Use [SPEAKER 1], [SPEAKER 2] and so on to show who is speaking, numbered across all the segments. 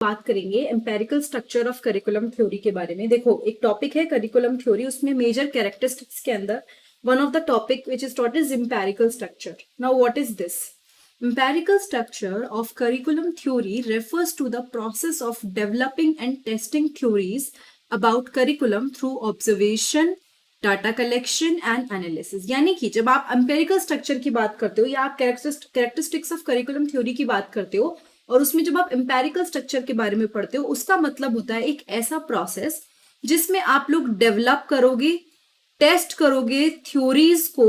[SPEAKER 1] बात करेंगे empirical structure of curriculum theory के बारे में। देखो, एक टॉपिक है करिकुलम थ्योरी, उसमें मेजर कैरेक्टरिस्टिक्स के अंदर one of the topic which is taught is empirical structure. Now what is this? Empirical structure of curriculum theory refers to the process of developing and testing theories about curriculum through observation, data collection and analysis. यानी कि जब आप empirical structure की बात करते हो या आप कैरेक्टरिस्टिक्स ऑफ करिकुलम थ्योरी की बात करते हो और उसमें जब आप एम्पेरिकल स्ट्रक्चर के बारे में पढ़ते हो, उसका मतलब होता है एक ऐसा प्रोसेस जिसमें आप लोग डेवलप करोगे, टेस्ट करोगे थ्योरीज को,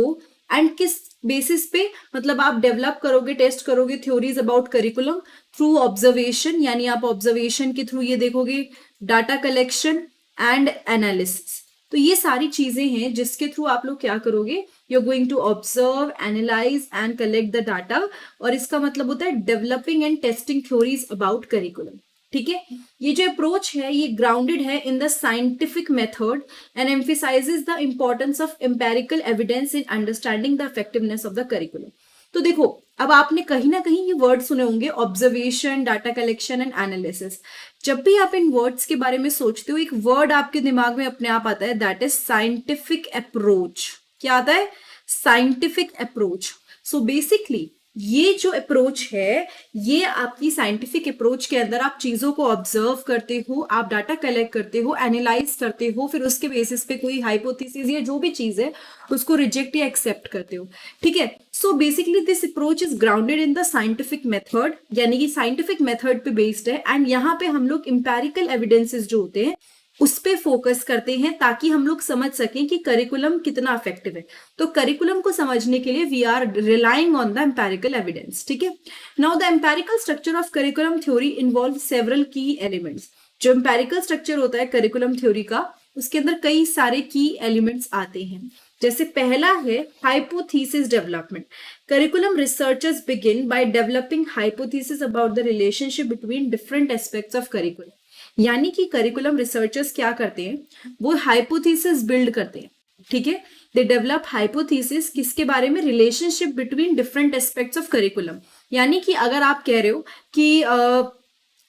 [SPEAKER 1] एंड किस बेसिस पे, मतलब आप डेवलप करोगे, टेस्ट करोगे theories about curriculum through observation, यानी आप ऑब्जर्वेशन के थ्रू ये देखोगे, डाटा कलेक्शन एंड एनालिसिस। तो ये सारी चीजें हैं जिसके थ्रू आप लोग क्या करोगे, you are going to observe, analyse and collect the data, और इसका मतलब होता है developing and testing theories about curriculum. ठीक है, ये जो अप्रोच है ये ग्राउंडेड है in the scientific method and emphasises the importance of empirical evidence in understanding the effectiveness of the curriculum. तो देखो, अब आपने कहीं ना कहीं ये वर्ड सुने होंगे, observation, data collection and analysis. जब भी आप इन वर्ड्स के बारे में सोचते हो, एक वर्ड आपके दिमाग में अपने आप आता है, दैट इज साइंटिफिक अप्रोच। क्या आता है? Scientific approach. सो बेसिकली ये जो अप्रोच है, ये आपकी साइंटिफिक अप्रोच के अंदर आप चीजों को ऑब्जर्व करते हो, आप डाटा कलेक्ट करते हो, एनालाइज करते हो, फिर उसके बेसिस पे कोई हाइपोथेसिस या जो भी चीज है उसको रिजेक्ट या एक्सेप्ट करते हो। ठीक है, so basically this approach is grounded in the scientific method, यानी कि साइंटिफिक मेथड पे बेस्ड है, एंड यहाँ पे हम लोग इंपेरिकल एविडेंसेस जो होते हैं उस पे फोकस करते हैं ताकि हम लोग समझ सकें कि करिकुलम कितना इफेक्टिव है। तो करिकुलम को समझने के लिए we are relying on the empirical evidence. ठीक है, now the empirical structure of curriculum theory involve several key elements. जो एम्पेरिकल स्ट्रक्चर होता है करिकुलम थ्योरी का, उसके अंदर कई सारे की एलिमेंट्स आते हैं। जैसे पहला है hypothesis development. Curriculum researchers begin by developing hypothesis about the relationship between different aspects of curriculum. यानी कि करिकुलम रिसर्चर्स क्या करते हैं, वो हाइपोथेसिस बिल्ड करते हैं। ठीक है, दे डेवलप हाइपोथेसिस किसके बारे में, relationship between different aspects of curriculum. यानी कि अगर आप कह रहे हो कि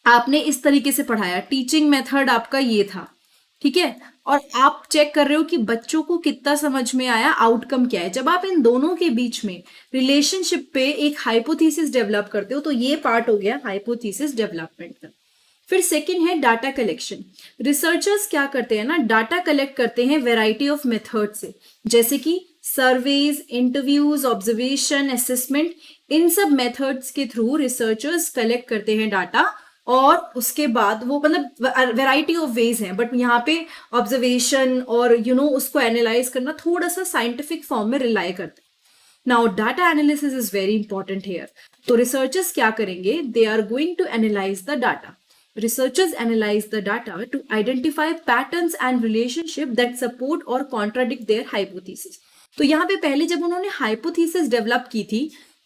[SPEAKER 1] आपने इस तरीके से पढ़ाया, टीचिंग मेथड आपका ये था, ठीक है, और आप चेक कर रहे हो कि बच्चों को कितना समझ में आया, आउटकम क्या है। जब आप इन दोनों के बीच में रिलेशनशिप पे एक हाइपोथेसिस डेवलप करते हो, तो ये पार्ट हो गया हाइपोथेसिस डेवलपमेंट का। फिर सेकंड है डाटा कलेक्शन। रिसर्चर्स क्या करते हैं ना, डाटा कलेक्ट करते हैं वेराइटी ऑफ मेथड से, जैसे कि सर्वेज, इंटरव्यूज, ऑब्जर्वेशन, असेसमेंट। इन सब मेथड्स के थ्रू रिसर्चर्स कलेक्ट करते हैं डाटा, और उसके बाद वो, मतलब वेराइटी ऑफ वेज हैं, बट यहाँ पे ऑब्जर्वेशन और उसको एनालाइज करना थोड़ा सा साइंटिफिक फॉर्म में रिलाई करते हैं। Now data analysis is very important here. तो रिसर्चर्स क्या करेंगे, they are going to analyse the data. Researchers analyze the data to identify patterns and relationship that support or contradict their hypothesis. तो यहाँ पे पहले जब उन्होंने हाइपोथेसिस डेवलप की थी,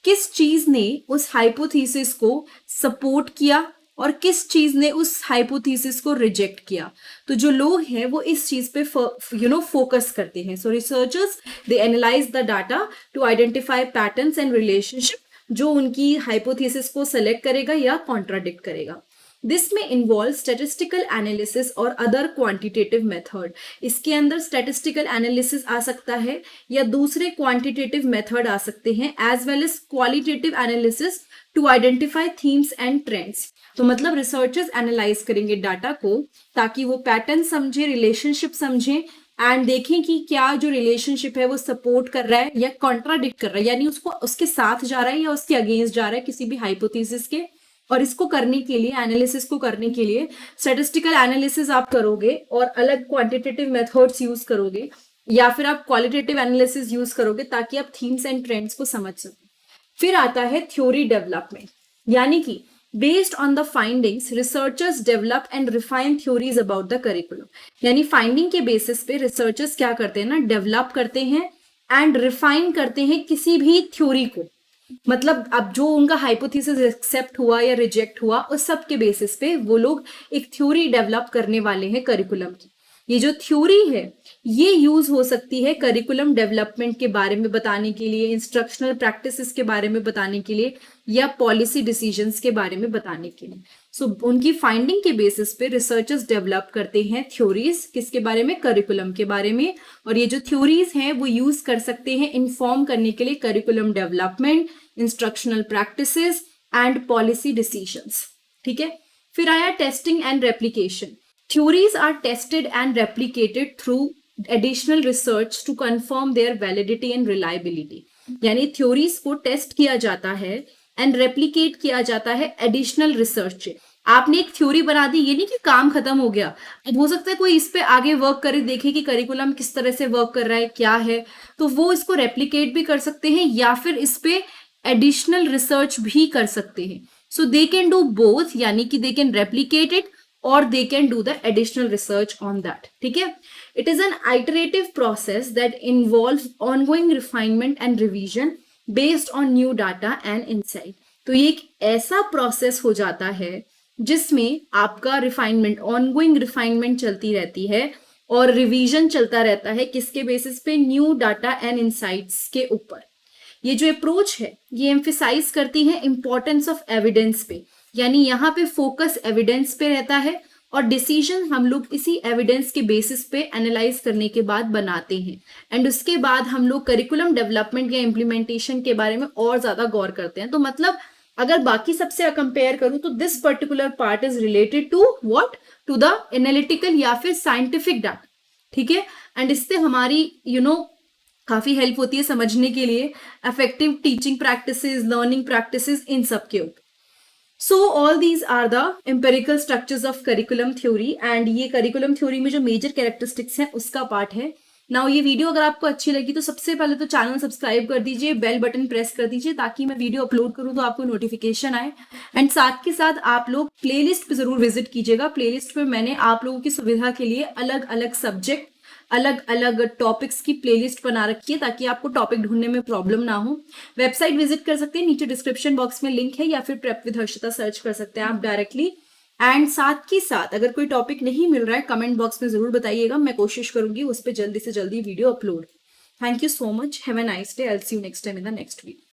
[SPEAKER 1] किस चीज ने उस हाइपोथेसिस को सपोर्ट किया और किस चीज ने उस हाइपोथेसिस को रिजेक्ट किया। तो जो लोग हैं वो इस चीज पे फोकस करते हैं। So researchers they analyse the data to identify patterns and relationship जो उनकी हाइपोथेसिस को सेलेक्ट करेगा या कॉन्ट्राडिक्ट करेगा। दिस में इन्वॉल्व स्टेटिस्टिकल एनालिसिस और अदर क्वांटिटेटिव मेथड। इसके अंदर स्टेटिस्टिकल एनालिसिस आ सकता है या दूसरे क्वांटिटेटिव मेथड आ सकते हैं, as well as qualitative analysis to identify themes and trends. तो मतलब रिसर्चर्स एनालाइज करेंगे डाटा को ताकि वो पैटर्न समझे, रिलेशनशिप समझे, एंड देखें कि क्या जो रिलेशनशिप है वो सपोर्ट कर रहा है या कॉन्ट्राडिक्ट कर रहा है, यानी उसको उसके साथ जा रहा है या उसके अगेंस्ट जा रहा है किसी भी हाइपोथेसिस के। और इसको करने के लिए, एनालिसिस को करने के लिए स्टैटिस्टिकल एनालिसिस आप करोगे और अलग क्वांटिटेटिव मेथड्स यूज करोगे, या फिर आप क्वालिटेटिव एनालिसिस यूज करोगे ताकि आप थीम्स एंड ट्रेंड्स को समझ सको। फिर आता है थ्योरी डेवलपमेंट, यानी कि based on the findings researchers develop and refine theories about the curriculum. यानी फाइंडिंग के बेसिस पे रिसर्चर्स क्या करते हैं ना, डेवलप करते हैं एंड रिफाइन करते हैं किसी भी थ्योरी को। मतलब अब जो उनका हाइपोथेसिस एक्सेप्ट हुआ या रिजेक्ट हुआ, उस सब के बेसिस पे वो लोग एक थ्योरी डेवलप करने वाले हैं करिकुलम की। ये जो थ्योरी है ये यूज हो सकती है करिकुलम डेवलपमेंट के बारे में बताने के लिए, इंस्ट्रक्शनल प्रैक्टिसेस के बारे में बताने के लिए, या पॉलिसी डिसीजंस के बारे में बताने के लिए। सो उनकी फाइंडिंग के बेसिस पे रिसर्चर्स डेवलप करते हैं थ्योरीज, किसके बारे में, करिकुलम के बारे में। और ये जो थ्योरीज हैं वो यूज कर सकते हैं इन्फॉर्म करने के लिए curriculum development, instructional practices and policy decisions. ठीक है, फिर आया testing and replication. Theories are tested and replicated through additional research to confirm their validity and reliability. यानी थ्योरीज को टेस्ट किया जाता है एंड रेप्लिकेट किया जाता है एडिशनल रिसर्च से। आपने एक थ्योरी बना दी, ये नहीं कि काम खत्म हो गया। अब हो सकता है कोई इस पे आगे वर्क करे, देखे कि करिकुलम किस तरह से वर्क कर रहा है, क्या है, तो वो इसको रेप्लिकेट भी कर सकते हैं या फिर इस पे एडिशनल रिसर्च भी कर सकते हैं। सो दे कैन डू बोथ, यानी कि they can replicate it or they can do the additional research on that. ठीक है, it is an iterative process that involves ongoing refinement and revision based on new data and insight. तो ये एक ऐसा process हो जाता है जिसमें आपका रिफाइनमेंट, ऑनगोइंग रिफाइनमेंट चलती रहती है और रिवीजन चलता रहता है, किसके बेसिस पे, न्यू डाटा एंड इनसाइट्स के ऊपर। ये जो अप्रोच है ये एम्फेसाइज करती है इंपॉर्टेंस ऑफ एविडेंस पे, यानी यहाँ पे फोकस एविडेंस पे रहता है और डिसीजन हम लोग इसी एविडेंस के बेसिस पे एनालाइज करने के बाद बनाते हैं। एंड उसके बाद हम लोग करिकुलम डेवलपमेंट या इम्प्लीमेंटेशन के बारे में और ज्यादा गौर करते हैं। तो मतलब अगर बाकी सबसे कंपेयर करूं तो this particular part is related to what, to the analytical या फिर साइंटिफिक डाटा। ठीक है, एंड इससे हमारी काफी हेल्प होती है समझने के लिए effective teaching practices, learning practices, इन सब के ऊपर। So all these are the empirical structures of curriculum theory and ये curriculum theory में जो major characteristics हैं उसका पार्ट है। नाउ ये वीडियो अगर आपको अच्छी लगी तो सबसे पहले तो चैनल सब्सक्राइब कर दीजिए, बेल बटन प्रेस कर दीजिए ताकि मैं वीडियो अपलोड करूं तो आपको नोटिफिकेशन आए। एंड साथ के साथ आप लोग प्लेलिस्ट पे जरूर विजिट कीजिएगा। प्लेलिस्ट पे मैंने आप लोगों की सुविधा के लिए अलग अलग सब्जेक्ट, अलग अलग टॉपिक्स की प्लेलिस्ट बना रखी है ताकि आपको टॉपिक ढूंढने में प्रॉब्लम ना हो। वेबसाइट विजिट कर सकते हैं, नीचे डिस्क्रिप्शन बॉक्स में लिंक है, या फिर प्रेप विद हर्षिता सर्च कर सकते हैं आप डायरेक्टली। एंड साथ ही साथ अगर कोई टॉपिक नहीं मिल रहा है कमेंट बॉक्स में जरूर बताइएगा, मैं कोशिश करूंगी उस पर जल्दी से जल्दी video upload. Thank you so much, have a nice day, I will see you next time in the next video.